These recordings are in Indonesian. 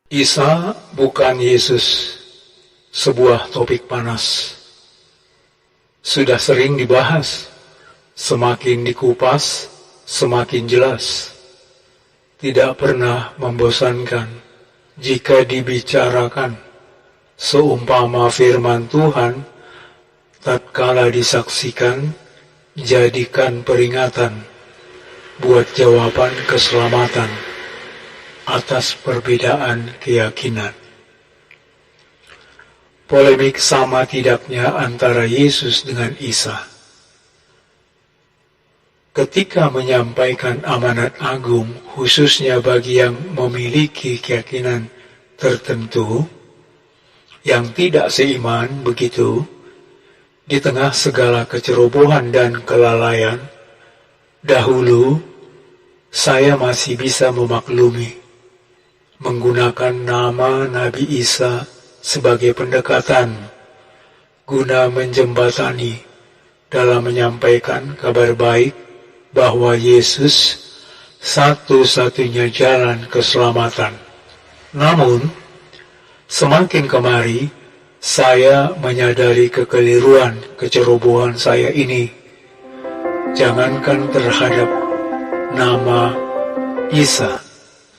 Isa bukan Yesus, sebuah topik panas. Sudah sering dibahas, semakin dikupas, semakin jelas. Tidak pernah membosankan jika dibicarakan. Seumpama firman Tuhan, tatkala disaksikan, jadikan peringatan buat jawaban keselamatan atas perbedaan keyakinan. Polemik sama tidaknya antara Yesus dengan Isa. Ketika menyampaikan amanat agung, khususnya bagi yang memiliki keyakinan tertentu, yang tidak seiman begitu, di tengah segala kecerobohan dan kelalaian, dahulu saya masih bisa memaklumi menggunakan nama Nabi Isa sebagai pendekatan guna menjembatani dalam menyampaikan kabar baik bahwa Yesus satu-satunya jalan keselamatan. Namun, semakin kemari saya menyadari kekeliruan kecerobohan saya ini. Jangankan terhadap nama Isa,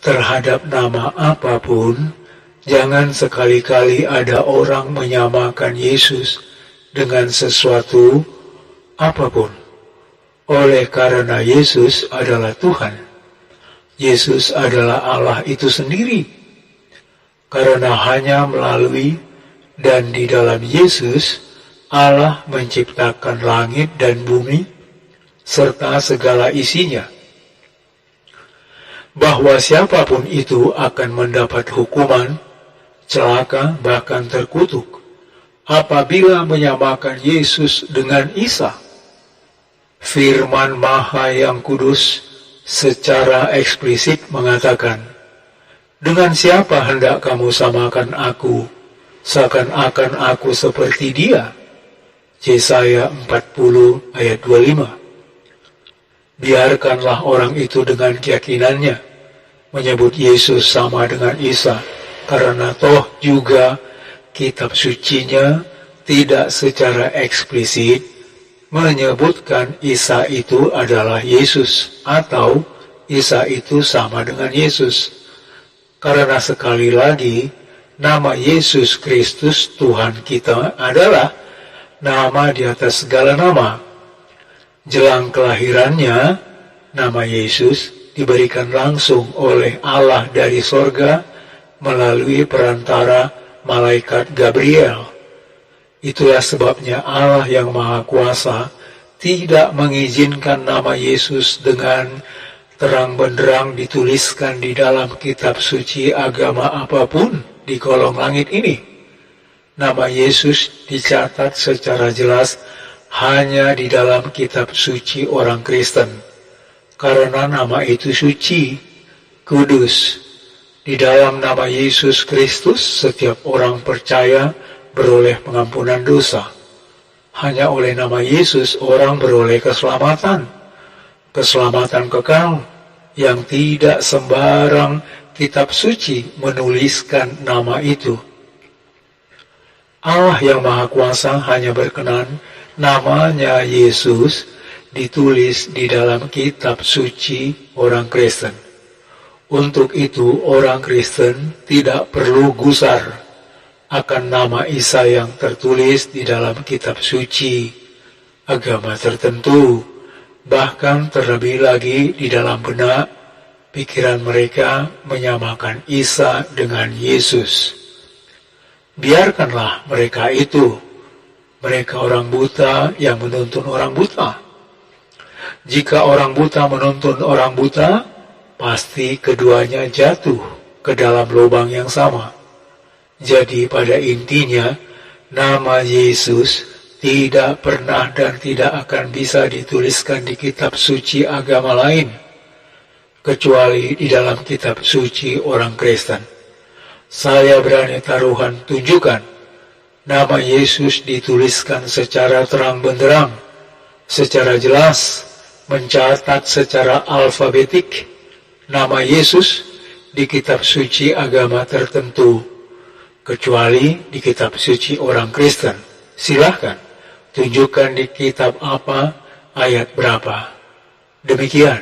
terhadap nama apapun, jangan sekali-kali ada orang menyamakan Yesus dengan sesuatu apapun. Oleh karena Yesus adalah Tuhan, Yesus adalah Allah itu sendiri. Karena hanya melalui dan di dalam Yesus, Allah menciptakan langit dan bumi, serta segala isinya. Bahwa siapapun itu akan mendapat hukuman, celaka, bahkan terkutuk, apabila menyamakan Yesus dengan Isa. Firman Maha yang Kudus secara eksplisit mengatakan, dengan siapa hendak kamu samakan aku, seakan-akan aku seperti dia. Yesaya 40 ayat 25. Biarkanlah orang itu dengan keyakinannya menyebut Yesus sama dengan Isa, karena toh juga kitab sucinya tidak secara eksplisit menyebutkan Isa itu adalah Yesus atau Isa itu sama dengan Yesus. Karena sekali lagi, nama Yesus Kristus Tuhan kita adalah nama di atas segala nama. Jelang kelahirannya, nama Yesus diberikan langsung oleh Allah dari sorga melalui perantara malaikat Gabriel. Itulah sebabnya Allah yang Maha Kuasa tidak mengizinkan nama Yesus dengan terang benderang dituliskan di dalam kitab suci agama apapun di kolong langit ini. Nama Yesus dicatat secara jelas hanya di dalam kitab suci orang Kristen, karena nama itu suci, kudus. Di dalam nama Yesus Kristus, setiap orang percaya beroleh pengampunan dosa. Hanya oleh nama Yesus orang beroleh keselamatan, keselamatan kekal, yang tidak sembarang kitab suci menuliskan nama itu. Allah yang Maha Kuasa hanya berkenan namanya Yesus ditulis di dalam kitab suci orang Kristen. Untuk itu orang Kristen tidak perlu gusar akan nama Isa yang tertulis di dalam kitab suci agama tertentu. Bahkan terlebih lagi di dalam benak pikiran mereka menyamakan Isa dengan Yesus. Biarkanlah mereka itu. Mereka orang buta yang menuntun orang buta. Jika orang buta menuntun orang buta, pasti keduanya jatuh ke dalam lubang yang sama. Jadi pada intinya, nama Yesus tidak pernah dan tidak akan bisa dituliskan di kitab suci agama lain, kecuali di dalam kitab suci orang Kristen. Saya berani taruhan tunjukkan, nama Yesus dituliskan secara terang benderang, secara jelas, mencatat secara alfabetik. Nama Yesus di kitab suci agama tertentu, kecuali di kitab suci orang Kristen. Silahkan, tunjukkan di kitab apa, ayat berapa. Demikian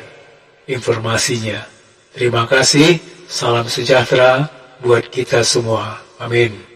informasinya. Terima kasih, salam sejahtera buat kita semua. Amin.